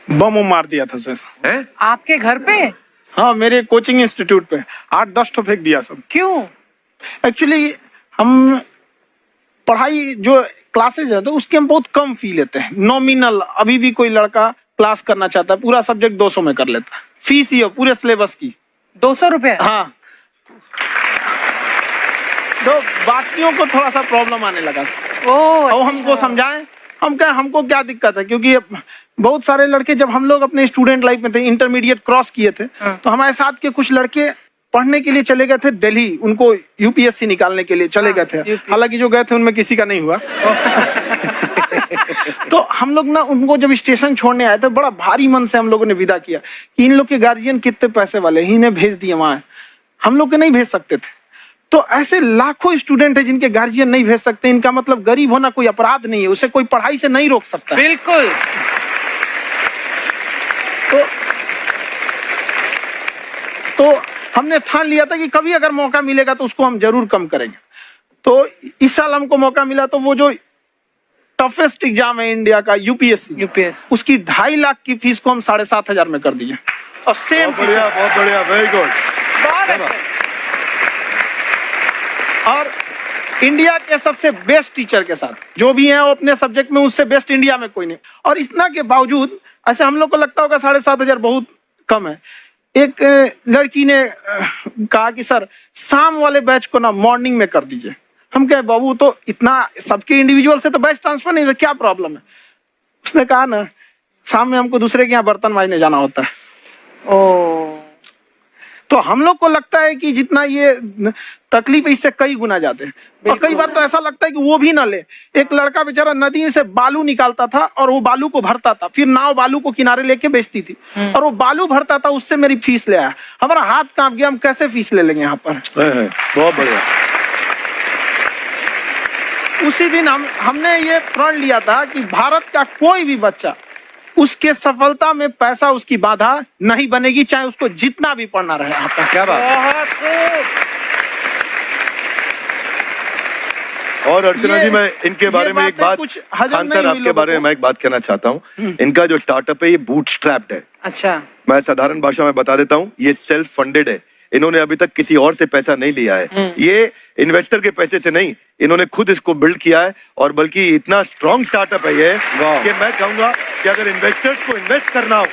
बम मार दिया था सर। हैं? आपके घर पे? हाँ, मेरे कोचिंग इंस्टीट्यूट पे 8-10 तो फेंक दिया सब। क्यों? एक्चुअली हम पढ़ाई जो क्लासेज है तो उसके हम बहुत कम फी लेते हैं, नॉमिनल। अभी भी कोई लड़का क्लास करना चाहता है, पूरा सब्जेक्ट 200 में कर लेता है, फीस ही हो पूरे सिलेबस की 200 रुपए? हाँ, तो बाकियों को थोड़ा सा प्रॉब्लम आने लगा। और हमको समझाएं, हम क्या, हमको क्या दिक्कत है, क्योंकि बहुत सारे लड़के जब हम लोग अपने स्टूडेंट लाइफ में थे, इंटरमीडिएट क्रॉस किए थे, तो हमारे साथ के कुछ लड़के पढ़ने के लिए चले गए थे दिल्ली, उनको यूपीएससी निकालने के लिए चले गए थे। हालांकि जो गए थे उनमें किसी का नहीं हुआ। तो हम लोग ना उनको जब स्टेशन छोड़ने आए थे, बड़ा भारी मन से हम लोगों ने विदा किया कि इन लोग के गार्जियन कितने पैसे वाले हैं, इन्हें भेज दिए वहां, हम लोग के नहीं भेज सकते थे। तो ऐसे लाखों स्टूडेंट है जिनके गार्जियन नहीं भेज सकते। इनका मतलब गरीब होना कोई अपराध नहीं है, उसे कोई पढ़ाई से नहीं रोक सकता। बिल्कुल। तो हमने ठान लिया था कि कभी अगर मौका मिलेगा तो उसको हम जरूर कम करेंगे। तो इस साल हमको मौका मिला, तो वो जो टफेस्ट एग्जाम है इंडिया का, यूपीएससी, उसकी 2.5 लाख की फीस को हम 7,500 में कर दिए। और सेम, बहुत बढ़िया, वेरी गुड। और इंडिया के सबसे बेस्ट टीचर के साथ, जो भी हैं वो अपने सब्जेक्ट में उससे बेस्ट इंडिया में कोई नहीं। और इतना के बावजूद ऐसे हम लोग को लगता होगा 7,500 बहुत कम है। एक लड़की ने कहा कि सर शाम वाले बैच को ना मॉर्निंग में कर दीजिए। हम कहे बाबू तो इतना सबके इंडिविजुअल से तो बैच ट्रांसफर नहीं, क्या प्रॉब्लम है? उसने कहा ना शाम में हमको दूसरे के यहाँ बर्तन मांजने जाना होता है। तो हम लोग को लगता है कि जितना ये तकलीफ इससे कई गुना जाते हैं। और कई बार तो ऐसा लगता है कि वो भी ना ले। एक लड़का बेचारा नदी से बालू निकालता था और वो बालू को भरता था, फिर नाव बालू को किनारे लेके बेचती थी, और वो बालू भरता था, उससे मेरी फीस ले आया। हमारा हाथ कांप गया, हम कैसे फीस ले लेंगे यहाँ पर। बहुत बढ़िया। उसी दिन हमने ये प्रण लिया था कि भारत का कोई भी बच्चा, उसके सफलता में पैसा उसकी बाधा नहीं बनेगी, चाहे उसको जितना भी पढ़ना रहे। आपका क्या बात। और अर्चना जी, मैं इनके बारे में एक बात, खान सर आपके बारे में मैं एक बात कहना चाहता हूँ। इनका जो स्टार्टअप है ये बूटस्ट्रैप्ड है। अच्छा। मैं साधारण भाषा में बता देता हूँ, ये सेल्फ फंडेड है। इन्होंने अभी तक किसी और से पैसा नहीं लिया है, ये इन्वेस्टर के पैसे से नहीं, इन्होंने खुद इसको बिल्ड किया है। और बल्कि इतना स्ट्रॉन्ग स्टार्टअप है ये कि मैं कहूंगा कि अगर इन्वेस्टर्स को इन्वेस्ट करना हो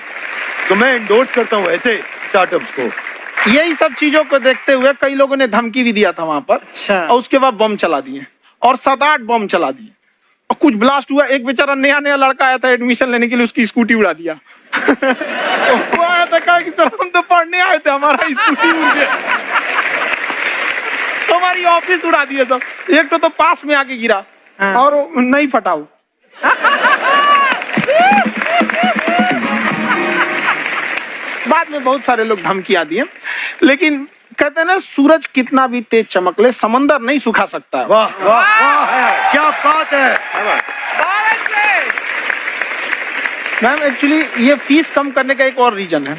तो मैं इंडोर्स करता हूँ ऐसे स्टार्टअप्स को। यही सब चीजों को देखते हुए कई लोगों ने धमकी भी दिया था वहां पर। अच्छा। और उसके बाद बम चला दिए, और 7-8 बम चला दिए, और कुछ ब्लास्ट हुआ। एक बेचारा नया लड़का आया था एडमिशन लेने के लिए, उसकी स्कूटी उड़ा दिया। वो आया था, कहा कि सर हम तो पढ़ने आए थे, हमारा स्कूटी उड़ गया। हमारी ऑफिस उड़ा दिए सब। एक तो पास में आके गिरा और नहीं फटा वो। बाद में बहुत सारे लोग धमकियां दिए, लेकिन कहते हैं ना सूरज कितना भी तेज चमक ले, समंदर नहीं सुखा सकता। वाह वाह वाह, क्या बात है। मैम एक्चुअली ये फीस कम करने का एक और रीजन है।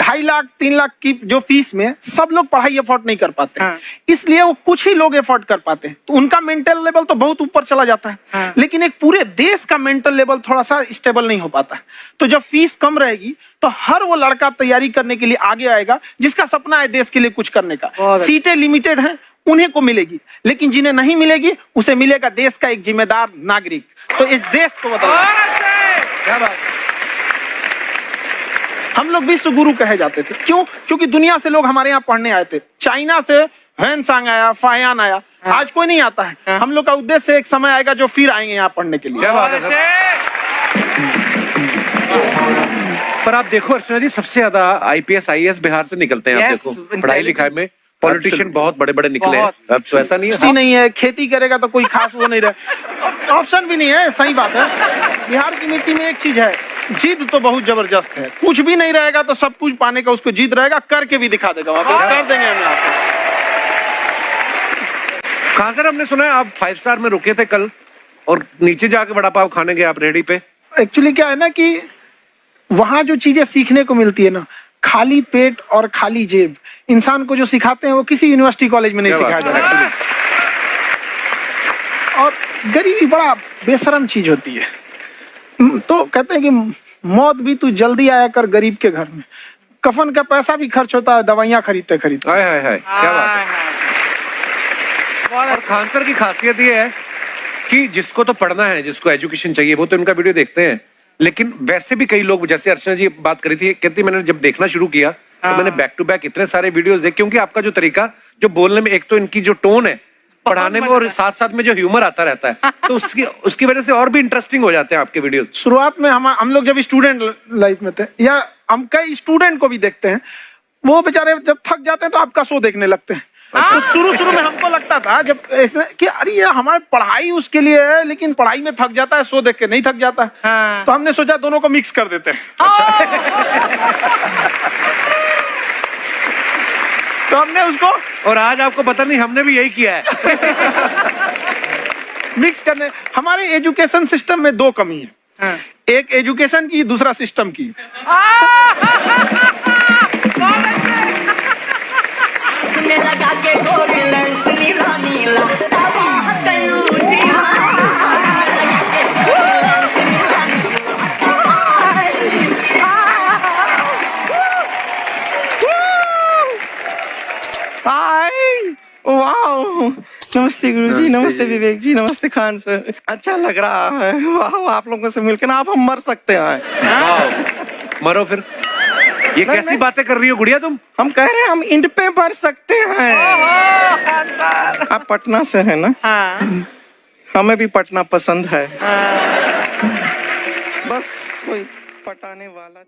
2.5 लाख 3 लाख की जो फीस में सब लोग पढ़ाई अफोर्ड नहीं कर पाते, इसलिए वो कुछ ही लोग अफोर्ड कर पाते हैं, तो उनका मेंटल लेवल तो बहुत ऊपर चला जाता है। लेकिन एक पूरे देश का मेंटल लेवल थोड़ा सा स्टेबल नहीं हो पाता। तो जब फीस कम रहेगी तो हर वो लड़का तैयारी करने के लिए आगे आएगा जिसका सपना है देश के लिए कुछ करने का। सीटें लिमिटेड हैं, उन्हें को मिलेगी, लेकिन जिन्हें नहीं मिलेगी उसे मिलेगा देश का एक जिम्मेदार नागरिक। तो इस देश को बदलना। हम लोग विश्व गुरु कहे जाते थे, क्यों? क्योंकि दुनिया से लोग हमारे यहाँ पढ़ने आए थे। चाइना से ह्वेनसांग आया, फायान आया, आज कोई नहीं आता है। हम लोग का उद्देश्य एक समय आएगा जो फिर आएंगे यहाँ पढ़ने के लिए। क्या बात है। पर आप देखो अर्चना जी, सबसे ज्यादा IPS IAS बिहार से निकलते हैं। आप देखो पढ़ाई लिखाई में पॉलिटिशियन बहुत बड़े बड़े निकले हैं। अब तो ऐसा नहीं है, खेती करेगा तो कोई खास वो नहीं रहे, ऑप्शन भी नहीं है। सही बात है। बिहार की मिट्टी में एक चीज है, जिद तो बहुत जबरदस्त है। कुछ भी नहीं रहेगा तो सब कुछ पाने का उसको जिद रहेगा, करके भी दिखा देगा। कर देंगे हम यहाँ पे। कहाँ सर, हमने सुना है आप 5 स्टार में रुके थे कल और नीचे जाके वड़ा पाव खाने गए आप रेडी पे। एक्चुअली क्या है ना कि वहां जो चीजें सीखने को मिलती है ना, खाली पेट और खाली जेब इंसान को जो सिखाते हैं वो किसी यूनिवर्सिटी कॉलेज में नहीं सिखाया जाता। और गरीबी बड़ा बेशरम चीज होती है। तो कहते हैं कि मौत भी तू जल्दी आया कर गरीब के घर में, कफन का पैसा भी खर्च होता है दवाइयाँ खरीदते खरीदते। हाय हाय हाय, क्या बात है। और खान सर की खासियत ये है कि जिसको तो पढ़ना है, जिसको एजुकेशन चाहिए, वो तो इनका वीडियो देखते हैं, लेकिन वैसे भी कई लोग, जैसे अर्चना जी बात करी थी, कहती मैंने जब देखना शुरू किया तो मैंने बैक टू बैक इतने सारे वीडियोस देखे, क्योंकि आपका जो तरीका जो बोलने में, एक तो इनकी जो टोन है पढ़ाने में, और साथ साथ में जो ह्यूमर आता रहता है, तो उसकी वजह से और भी इंटरेस्टिंग हो जाते हैं आपके वीडियो। शुरुआत में हम लोग जब स्टूडेंट लाइफ में थे, या हम कई स्टूडेंट को भी देखते हैं, वो बेचारे जब थक जाते हैं तो आपका शो देखने लगते हैं। तो शुरू में हमको लगता था जब कि अरे यार हमारी पढ़ाई उसके लिए है, लेकिन पढ़ाई में थक जाता है, शो देख के नहीं थक जाता है। तो हमने सोचा दोनों को मिक्स कर देते हैं। तो हमने उसको, और आज आपको पता नहीं हमने भी यही किया है। मिक्स करने। हमारे एजुकेशन सिस्टम में दो कमी है, एक एजुकेशन की, दूसरा सिस्टम की। लगा के गोरी लेंस नीला नीला तबाह करूं जीवा, लगा के गोरी लेंस नीला हाय, वाओ, नमस्ते गुरुजी, नमस्ते विवेक जी, नमस्ते खान सर। अच्छा लग रहा है, वाह, आप लोगों से मिलकर ना अब हम मर सकते हैं। मरो फिर। ये कैसी बातें कर रही हो गुड़िया तुम? हम कह रहे हैं हम इंड पे मर सकते हैं। आप पटना से है ना? हमें भी पटना पसंद है। बस कोई पटाने वाला